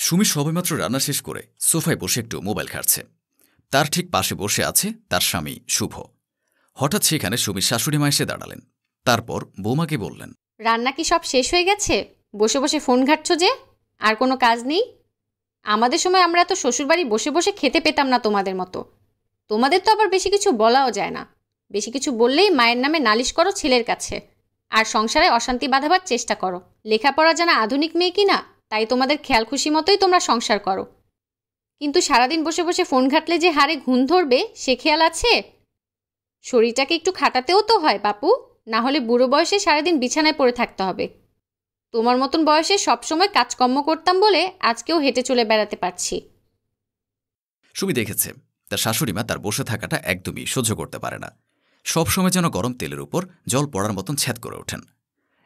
সুমি সবেমাত্র রান্না শেষ করে সোফায় বসে একটু মোবাইল ঘাঁটছে। তার ঠিক পাশে বসে আছে তার স্বামী শুভ। হঠাৎ সেখানে সুমির শাশুড়িমা এসে দাঁড়ালেন। তারপর বৌমাকে বললেন, রান্না কি সব শেষ হয়ে গেছে? বসে বসে ফোন ঘাঁটছো যে? আর কোনো কাজ নেই? আমাদের সময় আমরা তো শ্বশুরবাড়ি বসে বসে খেতে পেতাম না তোমাদের মতো। তোমাদের তো আবার বেশি কিছু বলাও যায় না। বেশি কিছু বললেই মায়ের নামে নালিশ করো ছেলের কাছে, আর সংসারে অশান্তি বাঁধাবার চেষ্টা করো। লেখাপড়া জানা আধুনিক মেয়ে কিনা, তাই তোমাদের খেয়াল খুশি মতোই তোমরা সংসার করো। কিন্তু সারাদিন বসে বসে ফোন ঘাঁটলে যে হাড়ে ঘুম ধরবে সে খেয়াল আছে? শরীরটাকে একটু খাটাতেও তো হয় বাপু, না হলে বুড়ো বয়সে সারাদিন বিছানায় পড়ে থাকতে হবে। তোমার মতন বয়সে সবসময় কাজকর্ম করতাম বলে আজকেও হেঁটে চলে বেড়াতে পারছি। সুমি দেখেছে তার শাশুড়িমা তার বসে থাকাটা একদমই সহ্য করতে পারে না। সবসময় যেন গরম তেলের উপর জল পড়ার মতন ছ্যাদ করে ওঠেন।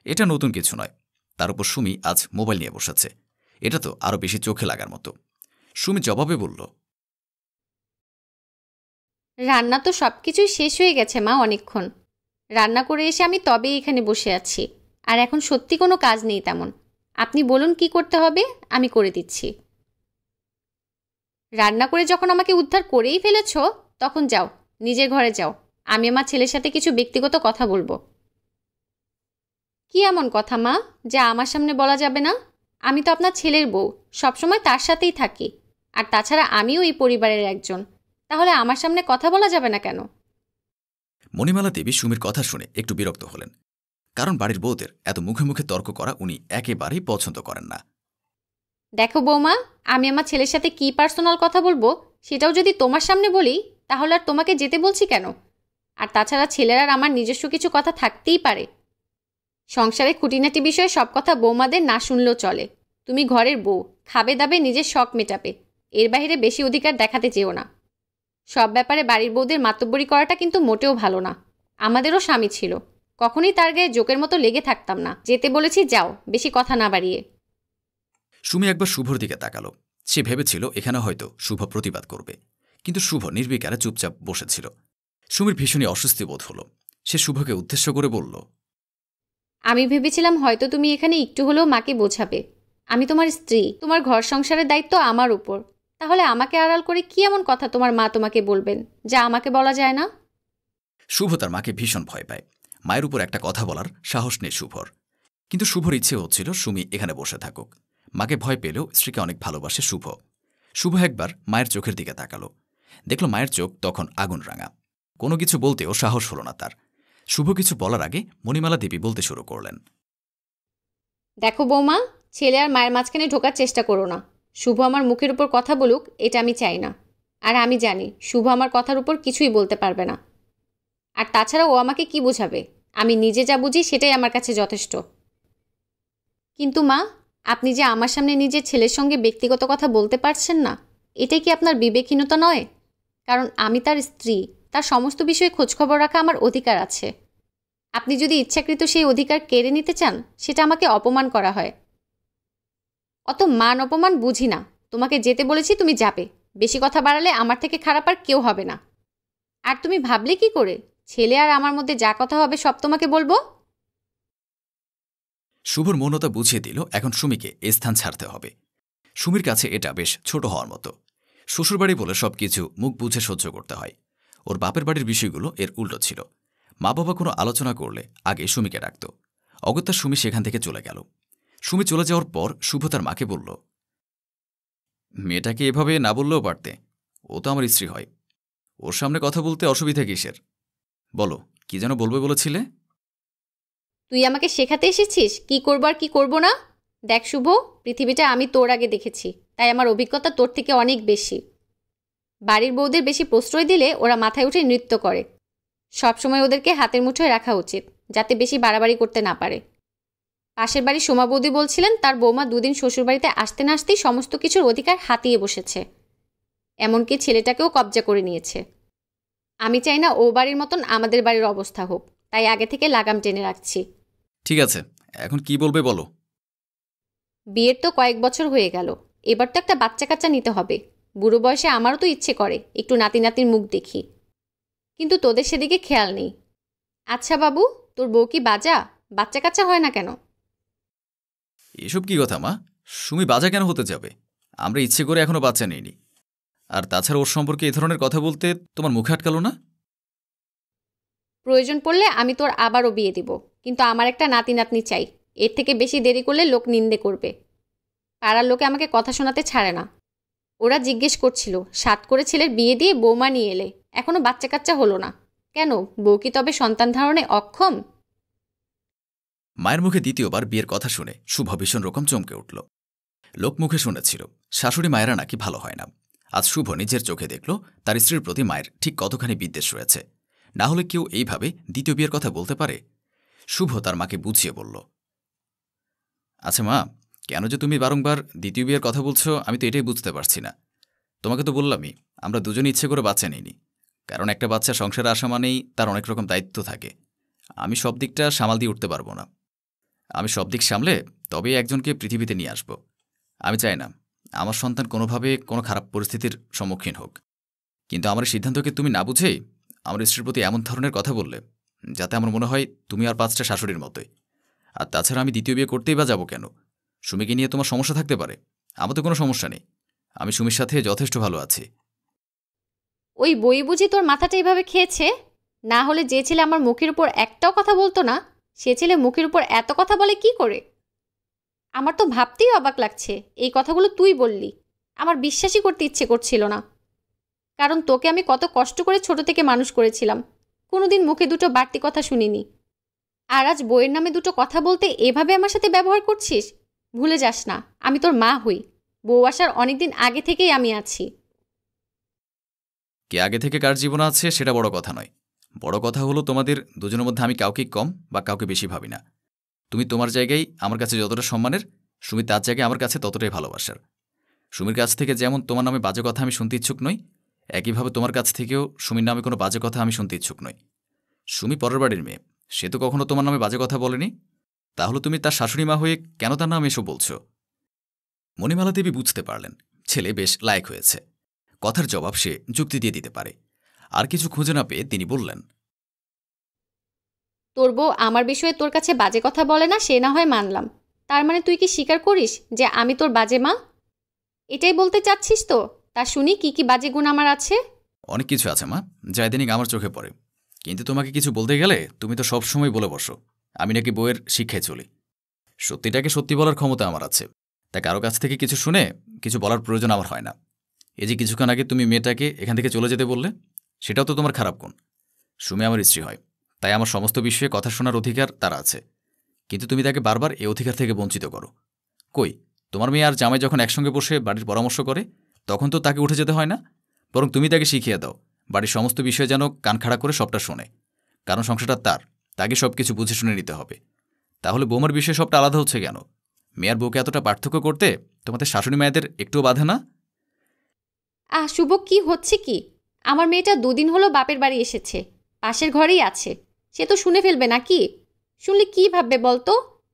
এটা নতুন কিছু নয়। তার উপর সুমি আজ মোবাইল নিয়ে বসেছে, এটা তো আরও বেশি চোখে লাগার মতো। সুমি জবাবে বলল, রান্না তো সব কিছুই শেষ হয়ে গেছে মা, অনেকক্ষণ রান্না করে এসে আমি তবেই এখানে বসে আছি। আর এখন সত্যি কোনো কাজ নেই তেমন। আপনি বলুন কি করতে হবে, আমি করে দিচ্ছি। রান্না করে যখন আমাকে উদ্ধার করেই ফেলেছ, তখন যাও, নিজের ঘরে যাও। আমি আমার ছেলের সাথে কিছু ব্যক্তিগত কথা বলবো। কি এমন কথা মা, যা আমার সামনে বলা যাবে না? আমি তো আপনার ছেলের বউ, সবসময় তার সাথেই থাকি। আর তাছাড়া আমিও এই পরিবারের একজন। তাহলে আমার সামনে কথা বলা যাবে না কেন? মণিমালা দেবী সুমির কথা শুনে একটু বিরক্ত হলেন, কারণ বাড়ির বউদের এত মুখে মুখে তর্ক করা উনি একেবারেই পছন্দ করেন না। দেখো বৌমা, আমি আমার ছেলের সাথে কি পার্সোনাল কথা বলবো সেটাও যদি তোমার সামনে বলি, তাহলে আর তোমাকে যেতে বলছি কেন? আর তাছাড়া ছেলের আর আমার নিজস্ব কিছু কথা থাকতেই পারে। সংসারে খুঁটিনাটি বিষয়ে সব কথা বৌমাদের না শুনলেও চলে। তুমি ঘরের বউ, খাবে দাবে, নিজের শখ মেটাবে। এর বাইরে বেশি অধিকার দেখাতে চেও না। সব ব্যাপারে বাড়ির বউদের মাতব্বরি করাটা কিন্তু মোটেও ভালো না। আমাদেরও স্বামী ছিল, কখনোই তার গায়ে জোকের মতো লেগে থাকতাম না। যেতে বলেছি যাও, বেশি কথা না বাড়িয়ে। সুমি একবার শুভর দিকে তাকালো। সে ভেবেছিল এখানে হয়তো শুভ প্রতিবাদ করবে, কিন্তু শুভ নির্বিকারে চুপচাপ বসেছিল। সুমির ভীষণই অস্বস্তি বোধ হল। সে শুভকে উদ্দেশ্য করে বলল, আমি ভেবেছিলাম হয়তো তুমি এখানে একটু হলেও মাকে বোঝাবে। আমি তোমার স্ত্রী, তোমার ঘর সংসারের দায়িত্ব আমার উপর। তাহলে আমাকে আড়াল করে কি এমন কথা তোমার মা তোমাকে বলবেন যা আমাকে বলা যায় না? শুভ তার মাকে ভীষণ ভয় পায়। মায়ের উপর একটা কথা বলার সাহস নেই শুভর। কিন্তু শুভর ইচ্ছে হচ্ছিল সুমি এখানে বসে থাকুক। মাকে ভয় পেলেও স্ত্রীকে অনেক ভালোবাসে শুভ। শুভ একবার মায়ের চোখের দিকে তাকালো, দেখল মায়ের চোখ তখন আগুন রাঙা। কোনো কিছু বলতেও সাহস হল না তার। শুভ কিছু বলার আগে মণিমালা দেবী বলতে শুরু করলেন, দেখো বৌমা, ছেলে আর মায়ের মাঝখানে ঢোকার চেষ্টা করো না। শুভ আমার মুখের উপর কথা বলুক, এটা আমি চাই না। আর আমি জানি শুভ আমার কথার উপর কিছুই বলতে পারবে না। আর তাছাড়া ও আমাকে কি বোঝাবে? আমি নিজে যা বুঝি সেটাই আমার কাছে যথেষ্ট। কিন্তু মা, আপনি যে আমার সামনে নিজের ছেলের সঙ্গে ব্যক্তিগত কথা বলতে পারছেন না, এটা কি আপনার বিবেকহীনতা নয়? কারণ আমি তার স্ত্রী, তার সমস্ত বিষয়ে খোঁজখবর রাখা আমার অধিকার আছে। আপনি যদি ইচ্ছাকৃত সেই অধিকার কেড়ে নিতে চান, সেটা আমাকে অপমান করা হয়। অত মান অপমান বুঝি না। তোমাকে যেতে বলেছি, তুমি যাবে। বেশি কথা বাড়ালে আমার থেকে খারাপ আর কেউ হবে না। আর তুমি ভাবলে কি করে ছেলে আর আমার মধ্যে যা কথা হবে সব তোমাকে বলবো? শুভর মৌনতা বুঝিয়ে দিল এখন সুমিকে এ স্থান ছাড়তে হবে। সুমির কাছে এটা বেশ ছোট হওয়ার মতো। শ্বশুরবাড়ি বলে সবকিছু মুখ বুঝে সহ্য করতে হয়। ওর বাপের বাড়ির বিষয়গুলো এর উল্টো ছিল। মা বাবা কোনো আলোচনা করলে আগে সুমিকে ডাকত। অগত্যা সুমি সেখান থেকে চলে গেল। সুমি চলে যাওয়ার পর শুভ তার মাকে বলল, মেয়েটাকে এভাবে না বললেও পারতে। ও তো আমার স্ত্রী হয়। ওর সামনে কথা বলতে অসুবিধা কিসের? বলো, কি যেন বলবে বলেছিলে? তুই আমাকে শেখাতে এসেছিস কি করবো আর কি করবো না? দেখ শুভ, পৃথিবীটা আমি তোর আগে দেখেছি, তাই আমার অভিজ্ঞতা তোর থেকে অনেক বেশি। বাড়ির বউদের বেশি প্রশ্রয় দিলে ওরা মাথায় উঠে নৃত্য করে। সবসময় ওদেরকে হাতের মুঠোয় রাখা উচিত, যাতে বেশি বাড়াবাড়ি করতে না পারে। পাশের বাড়ির সোমা বৌদি বলছিলেন তার বৌমা দুদিন শ্বশুরবাড়িতে আসতে না আসতেই সমস্ত কিছুর অধিকার হাতিয়ে বসেছে। এমনকি ছেলেটাকেও কবজা করে নিয়েছে। আমি চাই না ও বাড়ির মতন আমাদের বাড়ির অবস্থা হোক, তাই আগে থেকে লাগাম টেনে রাখছি। ঠিক আছে, এখন কি বলবে বলো। বিয়ের তো কয়েক বছর হয়ে গেল, এবার তো একটা বাচ্চা কাচ্চা নিতে হবে। বুড়ো বয়সে আমারও তো ইচ্ছে করে একটু নাতি নাতির মুখ দেখি, কিন্তু তোদের সেদিকে খেয়াল নেই। আচ্ছা বাবু, তোর বউ কি বাজা? বাচ্চা কাচ্চা হয় না কেন? এসব কি কথা মা? সুমি বাজা কেন হতে যাবে? আমরা ইচ্ছে করে এখনো বাচ্চা নেইনি। আর তাছাড়া ওর সম্পর্কে এ ধরনের কথা বলতে তোমার মুখে আটকালো না? প্রয়োজন পড়লে আমি তোর আবারও বিয়ে দিব, কিন্তু আমার একটা নাতি নাতনি চাই। এর থেকে বেশি দেরি করলে লোক নিন্দে করবে। পাড়ার লোকে আমাকে কথা শোনাতে ছাড়ে না। ওরা জিজ্ঞেস করছিল, 7 করে ছেলের বিয়ে দিয়ে বৌমা নিয়ে এলে, এখনো বাচ্চা কাচ্চা হলো না কেন? বউ কি তবে সন্তান ধারণে অক্ষম? মায়ের মুখে দ্বিতীয়বার বিয়ের কথা শুনে শুভ ভীষণ রকম চমকে উঠল। লোক মুখে শুনেছিল শাশুড়ি মায়েরা নাকি ভালো হয় না। আজ শুভ নিজের চোখে দেখল তার স্ত্রীর প্রতি মায়ের ঠিক কতখানি বিদ্বেষ রয়েছে। না হলে কেউ এইভাবে দ্বিতীয় বিয়ের কথা বলতে পারে? শুভ তার মাকে বুঝিয়ে বলল, আচ্ছা মা, কেন যে তুমি বারংবার দ্বিতীয় বিয়ের কথা বলছো আমি তো এটাই বুঝতে পারছি না। তোমাকে তো বললামই আমরা দুজনে ইচ্ছে করে বাচ্চা নিইনি, কারণ একটা বাচ্চা সংসারে আসা মানেই তার অনেক রকম দায়িত্ব থাকে। আমি সব দিকটা সামাল দিয়ে উঠতে পারবো না। আমি সব দিক সামলে তবেই একজনকে পৃথিবীতে নিয়ে আসব। আমি চাই না আমার সন্তান কোনোভাবে কোনো খারাপ পরিস্থিতির সম্মুখীন হোক। কিন্তু আমার সিদ্ধান্তকে তুমি না বুঝেই আমার স্ত্রীর প্রতি এমন ধরনের কথা বললে, যাতে আমার মনে হয় তুমি আর 5টা শাশুড়ির মতোই। আর তাছাড়া আমি দ্বিতীয় বিয়ে করতেই বা যাবো কেন? সুমিকে নিয়ে তোমার সমস্যা থাকতে পারে, আমার তো কোনো সমস্যা নেই। আমি সুমির সাথে যথেষ্ট ভালো আছি। ওই বই বুঝি তোর মাথাটা এইভাবে খেয়েছে? না হলে যে ছেলে আমার মুখের উপর একটাও কথা বলতো না, সে ছেলে মুখের উপর এত কথা বলে কি করে? আমার তো ভাবতেই অবাক লাগছে এই কথাগুলো তুই বললি। আমার বিশ্বাসই করতে ইচ্ছে করছিল না, কারণ তোকে আমি কত কষ্ট করে ছোট থেকে মানুষ করেছিলাম। কোনোদিন মুখে দুটো বাড়তি কথা শুনিনি, আর আজ বইয়ের নামে দুটো কথা বলতে এভাবে আমার সাথে ব্যবহার করছিস? ভুলে যাস না আমি তোর মা হই। বউ আসার অনেকদিন আগে থেকেই আমি আছি। কে আগে থেকে কার জীবন আছে সেটা বড় কথা নয়। বড় কথা হলো তোমাদের দুজনের মধ্যে আমি কাউকে কম বা কাউকে বেশি ভাবি না। তুমি তোমার জায়গায় আমার কাছে যতটা সম্মানের, সুমি তার জায়গায় আমার কাছে ততটাই ভালোবাসার। সুমির কাছ থেকে যেমন তোমার নামে বাজে কথা আমি শুনতে ইচ্ছুক নই, একইভাবে তোমার কাছ থেকেও সুমির নামে কোনো বাজে কথা আমি শুনতে ইচ্ছুক নই। সুমি পরের বাড়ির মেয়ে, সে তো কখনো তোমার নামে বাজে কথা বলেনি। তাহলে তুমি তার শাশুড়ি মা হয়ে কেন তার নাম এসব বলছো? মণিমালা দেবী বুঝতে পারলেন ছেলে বেশ লায়ক হয়েছে, কথার জবাব সে যুক্তি দিয়ে দিতে পারে। আর কিছু খুঁজে না পেয়ে তিনি বললেন, তোর বউ আমার বিষয়ে তোর কাছে বাজে কথা বলে না, সে না হয় মানলাম। তার মানে তুই কি স্বীকার করিস যে আমি তোর বাজে মা? এটাই বলতে চাচ্ছিস তো? তা শুনি কি কি বাজে গুণ আমার আছে। অনেক কিছু আছে মা, যা এদিনিক আমার চোখে পড়ে। কিন্তু তোমাকে কিছু বলতে গেলে তুমি তো সবসময় বলে বসো আমি নাকি বইয়ের শিক্ষায় চলি। সত্যিটাকে সত্যি বলার ক্ষমতা আমার আছে, তা কারো কাছ থেকে কিছু শুনে কিছু বলার প্রয়োজন আমার হয় না। এই যে কিছুক্ষণ আগে তুমি মেয়েটাকে এখান থেকে চলে যেতে বললে, সেটাও তো তোমার খারাপ গুণ। সুমি আমার স্ত্রী হয়, তাই আমার সমস্ত বিষয়ে কথা শোনার অধিকার তার আছে। কিন্তু তুমি তাকে বারবার এই অধিকার থেকে বঞ্চিত করো। কই, তোমার মেয়ে আর জামাই যখন একসঙ্গে বসে বাড়ির পরামর্শ করে, তখন তো তাকে উঠে যেতে হয় না, বরং তুমি তাকে শিখিয়ে দাও বাড়ির সমস্ত বিষয় যেন কান খাড়া করে সবটা শোনে। কারণ সংসারটা তার, তাকে সব কিছু বুঝে শুনে নিতে হবে। তাহলে বৌমার বিষয়ে সবটা আলাদা হচ্ছে কেন? মেয়ের বউকে এতটা পার্থক্য করতে তোমাদের শাশুড়ি মায়েদের একটুও বাধে না? শুভ, কি হচ্ছে কি? আমার মেয়েটা 2 দিন হলো বাপের বাড়ি এসেছে, পাশের ঘরেই আছে। সে তো শুনে ফেলবে নাকি? শুনলে কি ভাববে বলতো?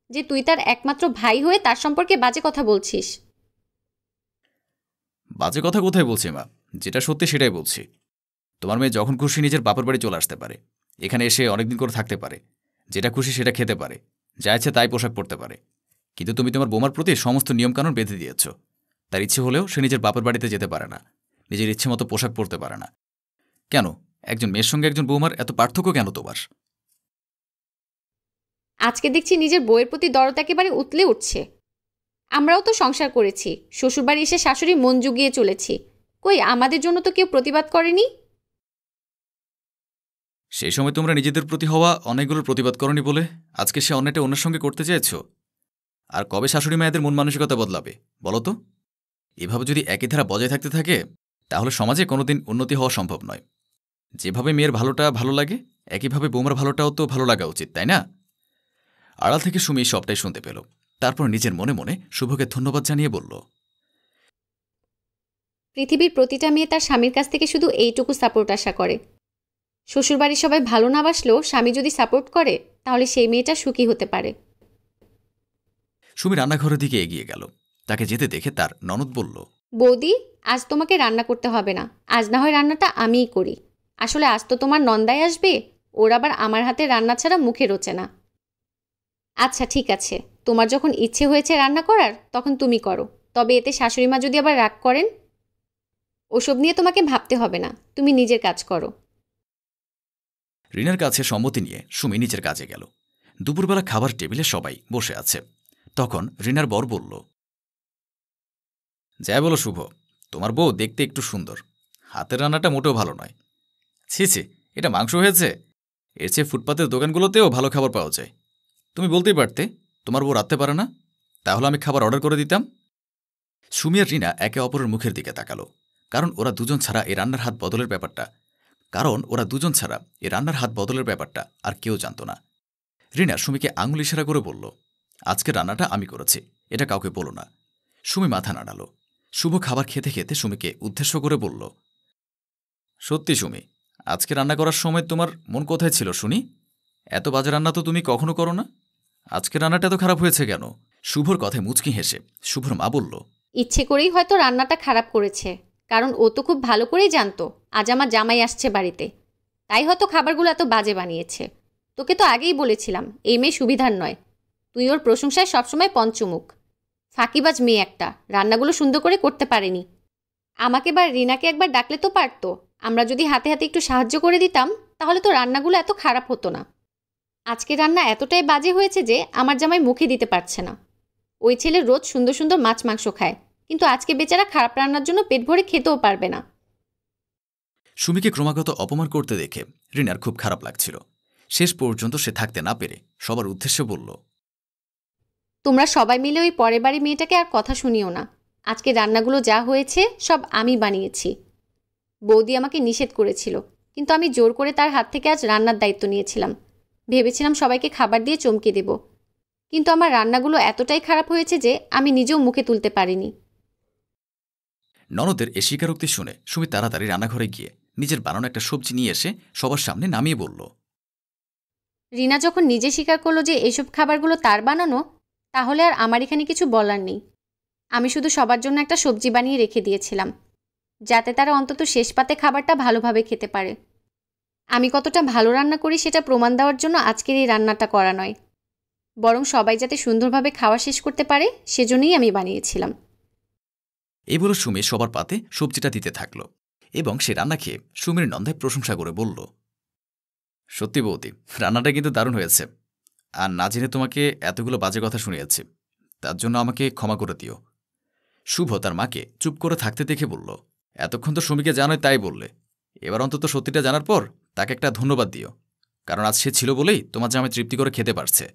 যে তুই তার একমাত্র ভাই হয়ে তার সম্পর্কে বাজে কথা বলছিস। বাজে কথা কোথায় বলছি মা, যেটা সত্যি সেটাই বলছি। তোমার মেয়ে যখন খুশি নিজের বাপের বাড়ি চলে আসতে পারে, এখানে এসে অনেকদিন করে থাকতে পারে, যেটা খুশি সেটা খেতে পারে, যা ইচ্ছে তাই পোশাক পরতে পারে। কিন্তু তুমি তোমার বোমার প্রতি সমস্ত নিয়মকানুন বেঁধে দিয়েছ। তার ইচ্ছে হলেও সে নিজের বাপের বাড়িতে যেতে পারে না, নিজের ইচ্ছে মতো পোশাক পরতে পারে না। কেন একজন মেয়ের সঙ্গে একজন বৌমার এত পার্থক্য কেন তোমার? আজকে দেখছি নিজের বউয়ের প্রতি দরদ একেবারে উতলে উঠছে। আমরাও তো সংসার করেছি, শ্বশুরবাড়ি এসে শাশুড়ি মন জুগিয়ে চলেছি। কই আমাদের জন্য তো কেউ প্রতিবাদ করেনি। সেই সময় তোমরা নিজেদের প্রতি হওয়া অনেকগুলোর প্রতিবাদ করনি বলে আজকে সে অন্যটা অন্যের সঙ্গে করতে চেয়েছ। আর কবে শাশুড়ি মায়েদের মন মানসিকতা বদলাবে বলো তো? এভাবে যদি একই ধারা বজায় থাকতে থাকে, তাহলে সমাজে কোনোদিন উন্নতি হওয়া সম্ভব নয়। যেভাবে মেয়ের ভালোটা ভালো লাগে, একইভাবে বৌমার ভালোটাও তো ভালো লাগা উচিত, তাই না? আড়াল থেকে সুমি সবটাই শুনতে পেল। তারপর নিজের মনে মনে শুভকে ধন্যবাদ জানিয়ে বলল, পৃথিবীর প্রতিটা মেয়ে তার স্বামীর কাছ থেকে শুধু এইটুকু সাপোর্ট আশা করে। শ্বশুরবাড়ির সবাই ভালো না বাসলেও স্বামী যদি সাপোর্ট করে, তাহলে সেই মেয়েটা সুখী হতে পারে। সুমি রান্নাঘরের দিকে এগিয়ে গেল। তাকে যেতে দেখে তার ননদ বলল, বৌদি, আজ তোমাকে রান্না করতে হবে না। আজ না হয় রান্নাটা আমিই করি। আসলে আজ তো তোমার নন্দাই আসবে, ওর আবার আমার হাতে রান্না ছাড়া মুখে রোচে না। আচ্ছা ঠিক আছে, তোমার যখন ইচ্ছে হয়েছে রান্না করার, তখন তুমি করো। তবে এতে শাশুড়ি মা যদি আবার রাগ করেন? ওসব নিয়ে তোমাকে ভাবতে হবে না, তুমি নিজের কাজ করো। রিনার কাছে সম্মতি নিয়ে সুমি নিজের কাজে গেল। দুপুরবেলা খাবার টেবিলে সবাই বসে আছে। তখন রিনার বর বলল, যাই বলো শুভ, তোমার বউ দেখতে একটু সুন্দর, হাতের রান্নাটা মোটেও ভালো নয়। ছি ছি, এটা মাংস হয়েছে? এর চেয়ে ফুটপাতের দোকানগুলোতেও ভালো খাবার পাওয়া যায়। তুমি বলতেই পারতে তোমার বউ রাঁধতে পারে না, তাহলে আমি খাবার অর্ডার করে দিতাম। সুমি আর রিনা একে অপরের মুখের দিকে তাকালো। কারণ ওরা দুজন ছাড়া এই রান্নার হাত বদলের ব্যাপারটা আর কেউ জানত না। রিনা সুমিকে আঙুল ইশারা করে বলল, আজকে রান্নাটা আমি করেছি, এটা কাউকে বলো না। সুমি মাথা নাড়াল। শুভ খাবার খেতে খেতে সুমিকে উদ্দেশ্য করে বলল, সত্যি সুমি, আজকে রান্না করার সময় তোমার মন কোথায় ছিল শুনি? এত বাজে রান্না তো তুমি কখনো করো না, আজকে রান্নাটা এত খারাপ হয়েছে কেন? শুভর কথায় মুচকি হেসে শুভর মা বলল, ইচ্ছে করেই হয়তো রান্নাটা খারাপ করেছে, কারণ ও তো খুব ভালো করেই জানতো আজ আমার জামাই আসছে বাড়িতে, তাই হয়তো খাবারগুলো এত বাজে বানিয়েছে। তোকে তো আগেই বলেছিলাম এই মেয়ে সুবিধার নয়, তুই ওর প্রশংসায় সবসময় পঞ্চমুখ। ফাঁকিবাজ মেয়ে একটা, রান্নাগুলো সুন্দর করে করতে পারেনি। আমাকে বা রিনাকে একবার ডাকলে তো পারতো, আমরা যদি হাতে হাতে একটু সাহায্য করে দিতাম তাহলে তো রান্নাগুলো এত খারাপ হতো না। আজকে রান্না এতটাই বাজে হয়েছে যে আমার জামাই মুখে দিতে পারছে না। ওই ছেলে রোজ সুন্দর সুন্দর মাছ মাংস খায়, কিন্তু আজকে বেচারা খারাপ রান্নার জন্য পেট ভরে খেতেও পারবে না। সুমিকে ক্রমাগত অপমান করতে দেখে রিনার খুব খারাপ লাগছিল। শেষ পর্যন্ত সে থাকতে না পেরে সবার উদ্দেশ্যে বলল, তোমরা সবাই মিলে ওই পরের বাড়ি মেয়েটাকে আর কথা শুনিও না। আজকে রান্নাগুলো যা হয়েছে সব আমি বানিয়েছি। বৌদি আমাকে নিষেধ করেছিল, কিন্তু আমি জোর করে তার হাত থেকে আজ রান্নার দায়িত্ব নিয়েছিলাম। ভেবেছিলাম সবাইকে খাবার দিয়ে চমকে দেব, কিন্তু আমার রান্নাগুলো এতটাই খারাপ হয়েছে যে আমি নিজেও মুখে তুলতে পারিনি। ননদের এ স্বীকারোক্তি শুনে সুমি তাড়াতাড়ি রান্নাঘরে গিয়ে নিজের বানানো একটা সবজি নিয়ে এসে সবার সামনে নামিয়ে বলল, রিনা যখন নিজে স্বীকার করলো যে এসব খাবারগুলো তার বানানো, তাহলে আর আমার এখানে কিছু বলার নেই। আমি শুধু সবার জন্য একটা সবজি বানিয়ে রেখে দিয়েছিলাম, যাতে তারা অন্তত শেষ পাতে খাবারটা ভালোভাবে খেতে পারে। আমি কতটা ভালো রান্না করি সেটা প্রমাণ দেওয়ার জন্য আজকের এই রান্নাটা করা নয়, বরং সবাই যাতে সুন্দরভাবে খাওয়া শেষ করতে পারে সেজন্যই আমি বানিয়েছিলাম। এই বলে সুমি সবার পাতে সবজিটা দিতে থাকল এবং সে রান্না খেয়ে সুমির নন্দায় প্রশংসা করে বলল, সত্যি বৌদি, রান্নাটা কিন্তু দারুণ হয়েছে। আর না জেনে তোমাকে এতগুলো বাজে কথা শুনিয়েছি, তার জন্য আমাকে ক্ষমা করে দিও। শুভ তার মাকে চুপ করে থাকতে দেখে বলল, এতক্ষণ তো সুমিকে জানোই তাই বললে, এবার অন্তত সত্যিটা জানার পর তাকে একটা ধন্যবাদ দিও, কারণ আজ সে ছিল বলেই তোমার জামাই তৃপ্তি করে খেতে পারছে।